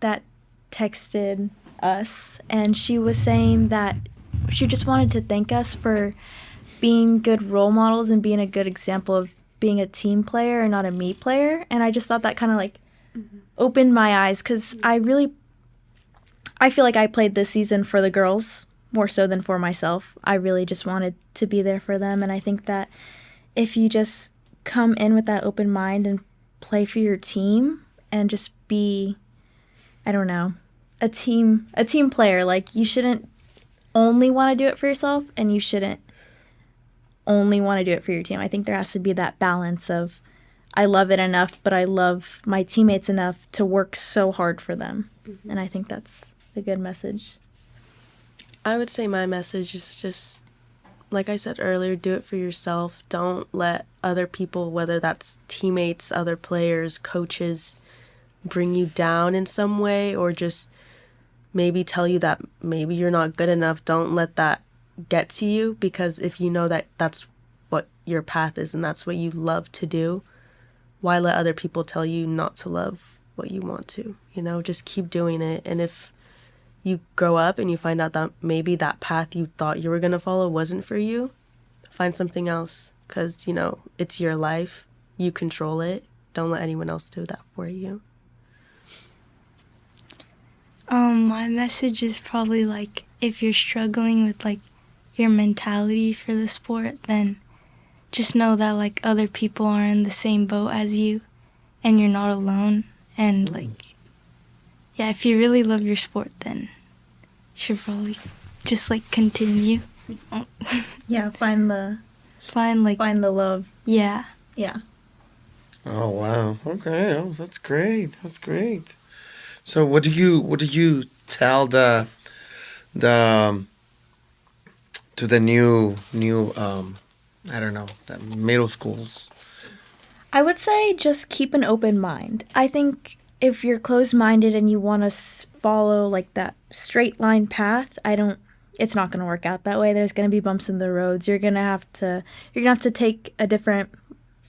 that texted us, and she was saying that she just wanted to thank us for being good role models and being a good example of being a team player and not a me player. And I just thought that kind of like opened my eyes because I feel like I played this season for the girls more so than for myself. I really just wanted to be there for them. And I think that if you just come in with that open mind and play for your team and just be, I don't know, a team player, like you shouldn't only want to do it for yourself and you shouldn't only want to do it for your team. I think there has to be that balance of I love it enough, but I love my teammates enough to work so hard for them. And I think that's a good message. I would say my message is just, like I said earlier, do it for yourself. Don't let other people, whether that's teammates, other players, coaches, bring you down in some way or just maybe tell you that maybe you're not good enough. Don't let that get to you, because if you know that that's what your path is and that's what you love to do, why let other people tell you not to love what you want to? You know, just keep doing it. And if you grow up and you find out that maybe that path you thought you were going to follow wasn't for you, find something else, because, you know, it's your life. You control it. Don't let anyone else do that for you. My message is probably like, if you're struggling with like your mentality for the sport, then just know that like other people are in the same boat as you and you're not alone. And like, yeah, if you really love your sport, then you should probably just like continue. Yeah, find the love. Yeah. Yeah. Oh wow. Okay. Oh, that's great. That's great. So what do you tell the to the new I don't know, the middle schools? I would say just keep an open mind. I think if you're closed-minded and you want to follow like that straight line path, it's not going to work out that way. There's going to be bumps in the roads. You're going to have to take a different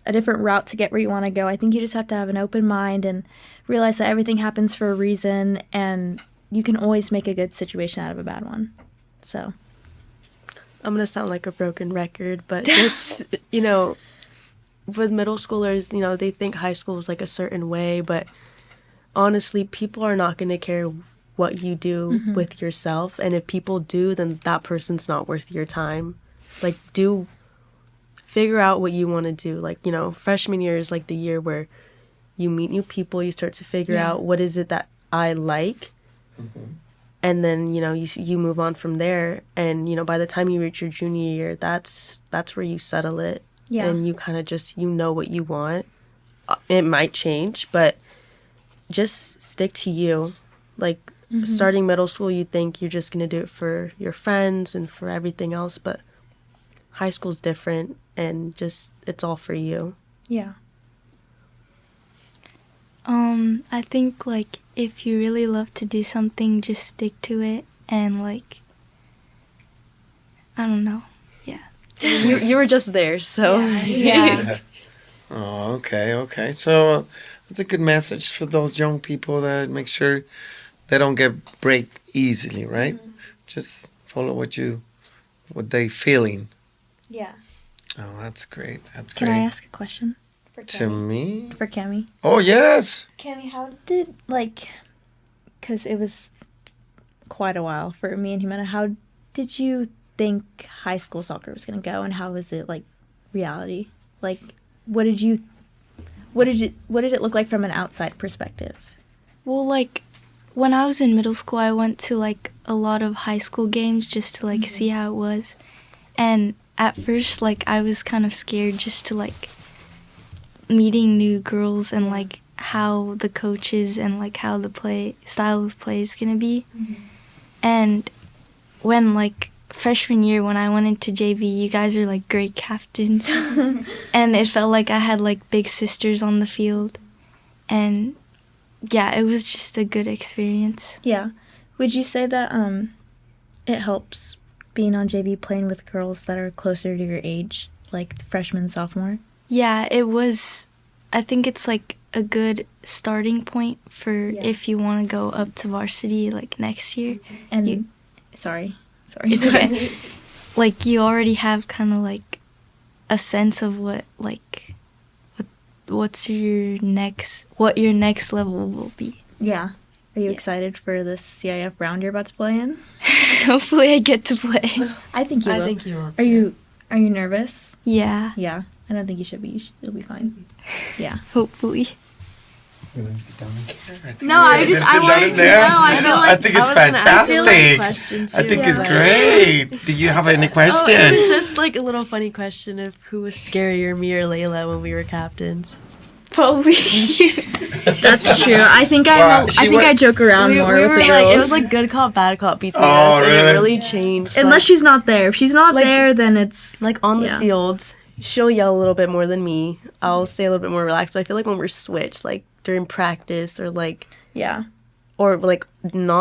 route to get where you want to go. I think you just have to have an open mind and realize that everything happens for a reason, and you can always make a good situation out of a bad one. So I'm going to sound like a broken record, but just, you know, with middle schoolers, you know, they think high school is like a certain way, but honestly, people are not going to care what you do with yourself. And if people do, then that person's not worth your time. Like, figure out what you want to do. Like, you know, freshman year is like the year where you meet new people, you start to figure out what is it that I like. And then, you know, you move on from there. And, you know, by the time you reach your junior year, that's where you settle it. Yeah. And you kind of just, you know what you want. It might change, but just stick to you. Like, starting middle school, you think you're just going to do it for your friends and for everything else. But high school's different, and just, it's all for you. Yeah. I think, like, if you really love to do something, just stick to it, and, like, I don't know. Yeah. You were just there, so. Yeah. Oh, okay. So that's a good message for those young people, that make sure they don't get break easily, right? Just follow what they feeling. Yeah. Oh, that's great. That's Can great. I ask a question? To me? For Cami. Oh, yes. Cami, how did, like, because it was quite a while for me and Ximena, how did you think high school soccer was going to go, and how was it, like, reality? Like, what did it look like from an outside perspective? Well, like, when I was in middle school, I went to, like, a lot of high school games just to, like, see how it was. And at first, like, I was kind of scared just to, like, meeting new girls and, like, how the coaches and, like, how the style of play is going to be. And when, like, freshman year, when I went into JV, you guys are, like, great captains. And it felt like I had, like, big sisters on the field. And yeah, it was just a good experience. Yeah. Would you say that it helps being on JV playing with girls that are closer to your age, like freshman, sophomore? Yeah, it was. I think it's like a good starting point for if you want to go up to varsity like next year. And sorry. It's okay. Like, you already have kind of like a sense of what your next level will be. Yeah. Are you excited for this CIF round you're about to play in? Hopefully I get to play. I think you will. I think you will too. Are you nervous? Yeah. Yeah. I don't think you should be. You'll be fine. Yeah. Hopefully. You want to sit down and care? No, I wanted to know. I feel I like think it's I feel like fantastic. questions I too, think it's but- great. Do you have any Oh, it questions? was just like a little funny question of who was scarier, me or Leilah, when we were captains. Probably. that's true. I think Well, she wa- I joke around more with the girls. like, it was like good cop, bad cop between Oh, us, and really? it really changed. Unless she's not there. If she's not Like- there, then it's like on the yeah. field, she'll yell a little bit more than me. I'll stay a little bit more relaxed, but I feel like when we're switched, like during practice or like not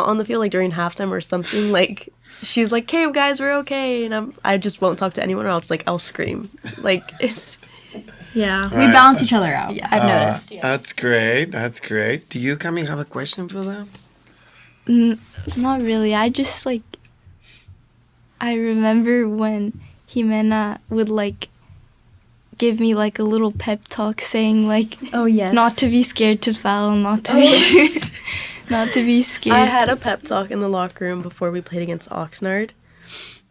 on the field, like during halftime or something, like she's like, "Hey guys, we're okay," and I just won't talk to anyone else. Like I'll scream, like it's Yeah. Right. We balance each other out. Yeah. I've noticed. That's great. That's great. Do you, Camille, have a question for them? Not really. I just like. I remember when Ximena would like give me like a little pep talk saying like Oh yes. not to be scared to foul, not to be not to be scared. I had a pep talk in the locker room before we played against Oxnard.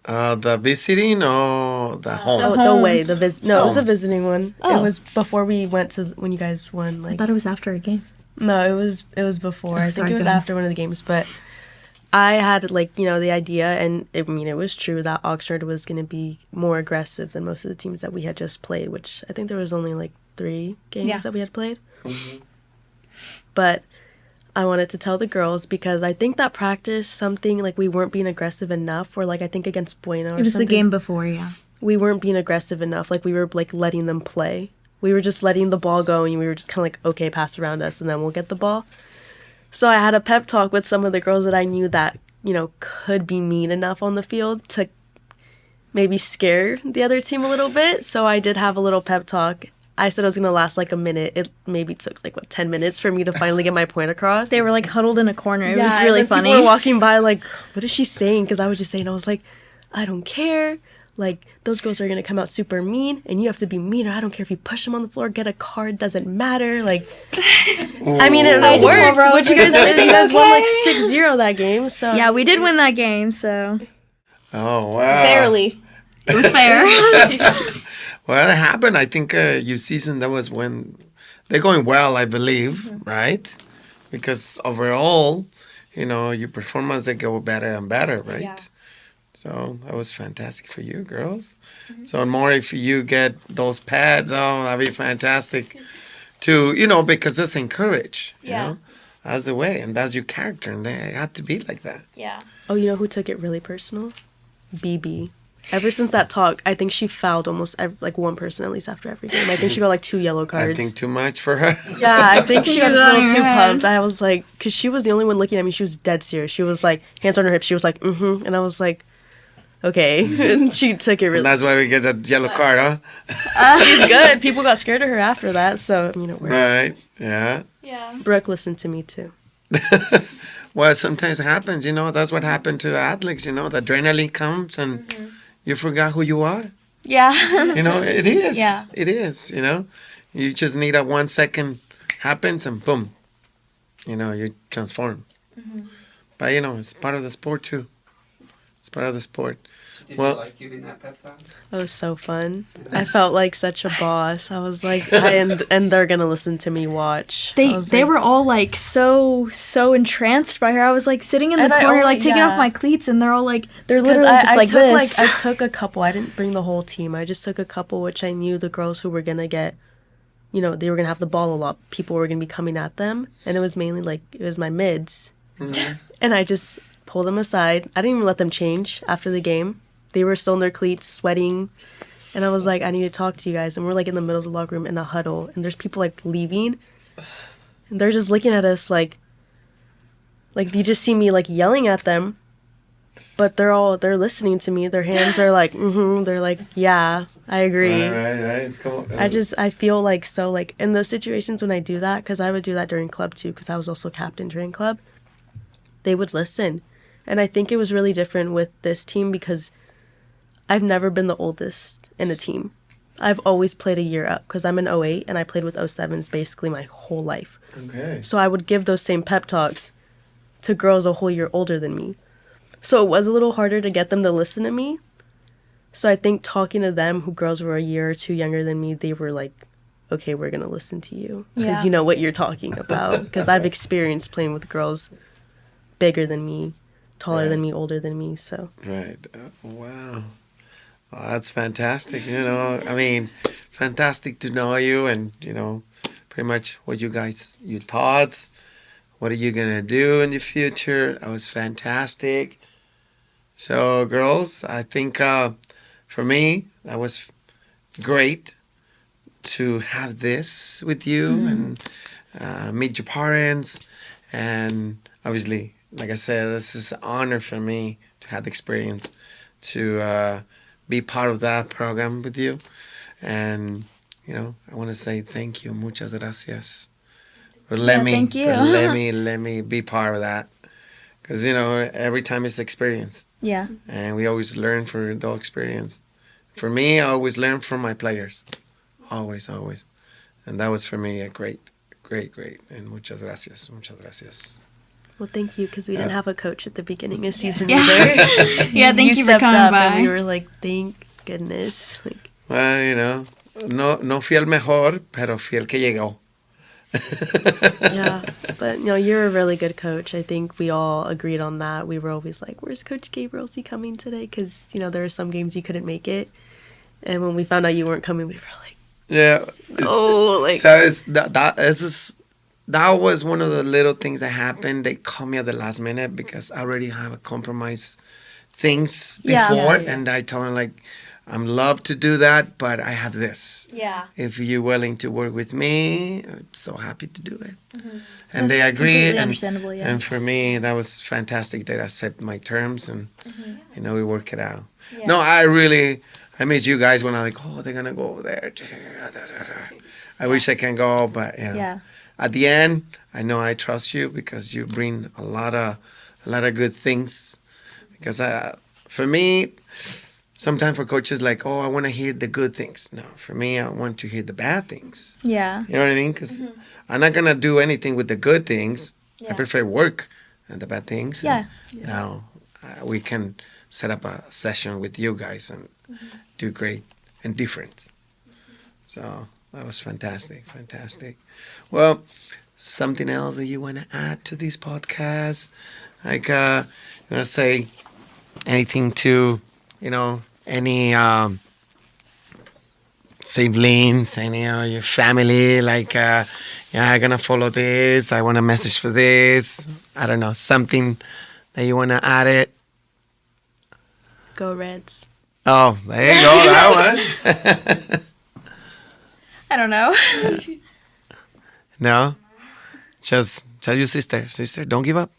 The visiting or the home? Oh, the way the visit. No, it was a visiting one. Oh. It was before we went to when you guys won. I Like thought it was after a game. no, it was before. I think sorry, it was go ahead. after one of the games, but I had like the idea, and it was true that Oxford was going to be more aggressive than most of the teams that we had just played. Which I think there was only like 3 games that we had played. But I wanted to tell the girls because I think that practice something like we weren't being aggressive enough, or like I think against Bueno. Or It was something, the game before, yeah. we weren't being aggressive enough. Like we were like letting them play. We were just letting the ball go, and we were just kind of like, okay, pass around us, and then we'll get the ball. So I had a pep talk with some of the girls that I knew that, could be mean enough on the field to maybe scare the other team a little bit. So I did have a little pep talk. I said it was going to last like a minute. It maybe took like, 10 minutes for me to finally get my point across. They were like huddled in a corner. It was and really then funny. People were walking by like, what is she saying? Because I was just saying, I was like, I don't care. Like, those girls are going to come out super mean, and you have to be meaner. I don't care if you push them on the floor, get a card, doesn't matter. Like, I mean, it worked. But you guys, I think you guys won like 6-0 that game. So Yeah, we did win that game, so Oh, wow. barely. It was fair. Well, that happened. I think your season, that was when they're going well, I believe, right? Because overall, your performance, they go better and better, right? Yeah. So that was fantastic for you, girls. So more if you get those pads, that'd be fantastic to, because that's encourage, you know? That's the way, and that's your character, and they had to be like that. Yeah. Oh, you know who took it really personal? BB. Ever since that talk, I think she fouled almost one person at least after every game. I think she got like 2 yellow cards. I think too much for her. Yeah, I think she got a was on little her too head. pumped. I was like, because she was the only one looking at me. She was dead serious. She was like, hands on her hips. She was like, mm-hmm. And I was like, okay. And she took it And really. that's why we get that yellow card, huh? She's good. People got scared of her after that. So, Right, yeah. Brooke listened to me too. Well, sometimes it happens, that's what happened to athletes, the adrenaline comes and you forgot who you are. Yeah. It is. Yeah. It is, You just need a 1 second happens and boom, you transform. But, it's part of the sport too. It's part of the sport. Did Well- you like giving that pep talk? It was so fun. I felt like such a boss. I was like, and they're going to listen to me watch. I was They like- were all like so entranced by her. I was like sitting in the And I corner, only- like taking yeah. off my cleats, and they're all like they're Because literally just I like took this. I took a couple. I didn't bring the whole team. I just took a couple, which I knew the girls who were gonna get, they were gonna have the ball a lot. People were gonna be coming at them, and it was mainly it was my mids, and I just pulled them aside. I didn't even let them change after the game. They were still in their cleats, sweating, and I was like, I need to talk to you guys. And we're like in the middle of the locker room in a huddle, and there's people like leaving, and they're just looking at us like you just see me like yelling at them. But they're listening to me. Their hands are like, mm-hmm. They're like, yeah, I agree. Right. It's cool. I feel like so like in those situations when I do that, because I would do that during club too, because I was also captain during club, they would listen. And I think it was really different with this team because I've never been the oldest in a team. I've always played a year up because I'm an 08 and I played with 07s basically my whole life. Okay. So I would give those same pep talks to girls a whole year older than me. So it was a little harder to get them to listen to me. So I think talking to them, who girls were a year or 2 younger than me, they were like okay, we're going to listen to you because Yeah. you know what you're talking about. Because I've experienced playing with girls bigger than me, taller Right. than me, older than me. So Right. Wow. Well, that's fantastic. You know, I mean, fantastic to know you and, you know, pretty much what you guys, your thoughts, what are you going to do in the future? That was fantastic. So, girls, I think for me, that was great to have this with you and meet your parents. And obviously, like I said, this is an honor for me to have the experience to be part of that program with you. And, you know, I want to say thank you. Muchas gracias. For Yeah, thank you. let me be part of that. Because, you know, every time it's experience. Yeah. And we always learn from the experience. For me, I always learn from my players. Always, always. And that was for me a great. And muchas gracias. Muchas gracias. well, thank you because we didn't have a coach at the beginning of season Yeah. either. Yeah, thank you for stepped coming up by. and we were like, thank goodness. Like, Well, you know, no fui el mejor, pero fui el que llegó. yeah, but you're a really good coach. I think we all agreed on that. We were always like, where's Coach Gabriel? Is he coming today? Because there are some games you couldn't make it, and when we found out you weren't coming, we were like, Yeah. That was one of the little things that happened. They called me at the last minute because I already have a compromise things Yeah. before, Yeah. and I told them like, I'm love to do that, but I have this. Yeah. If you're willing to work with me, I'm so happy to do it. And they That's agreed. completely And, understandable, yeah. and for me, that was fantastic that I set my terms and, we work it out. Yeah. No, I miss you guys when I'm like, oh, they're going to go over there. I wish I can go, but, Yeah. at the end, I know I trust you because you bring a lot of good things. Because for me, sometimes for coaches like, oh, I want to hear the good things. No, for me, I want to hear the bad things. Yeah. You know what I mean? Because I'm not gonna do anything with the good things. I Yeah. prefer work and the bad things. Yeah. And now we can set up a session with you guys and do great and different. So that was fantastic. Well, something else that you want to add to this podcast? Like, you want to say anything to, any siblings, any of your family, like, I'm going to follow this. I want a message for this. I don't know, something that you want to add it. go Reds. Oh, there you go, that one. I don't know. No? Just tell your sister, don't give up.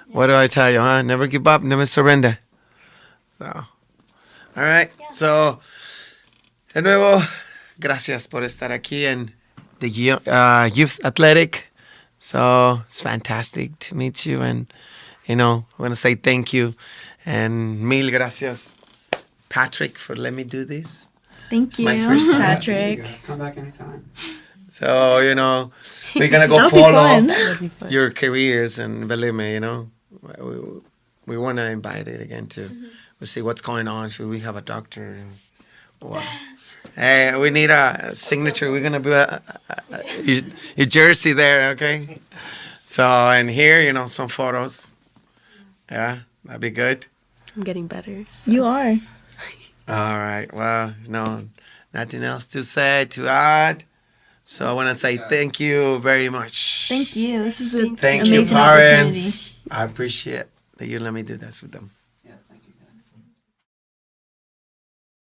What do I tell you, huh? Never give up, never surrender. So, all right. So, de nuevo, gracias por estar aquí en the Youth Athletic. So, it's fantastic to meet you. And, I want to say thank you. And mil gracias, Patrick, for letting me do this. Thank It's you, my first time. Patrick. You guys come back anytime. So, we're going to go That'll be follow fun. That'd be fun. your careers, and believe me, we want to invite it again too. We'll see what's going on. Should we have a doctor? Wow. Hey, we need a signature. We're gonna do your jersey there, okay? So, and here, some photos. Yeah, that'd be good. I'm getting better. So. You are. All right. Well, nothing else to say, to add. So I want to say thank you very much. Thank you. This is an Thank you, amazing opportunity. parents. I appreciate that you let me do this with them.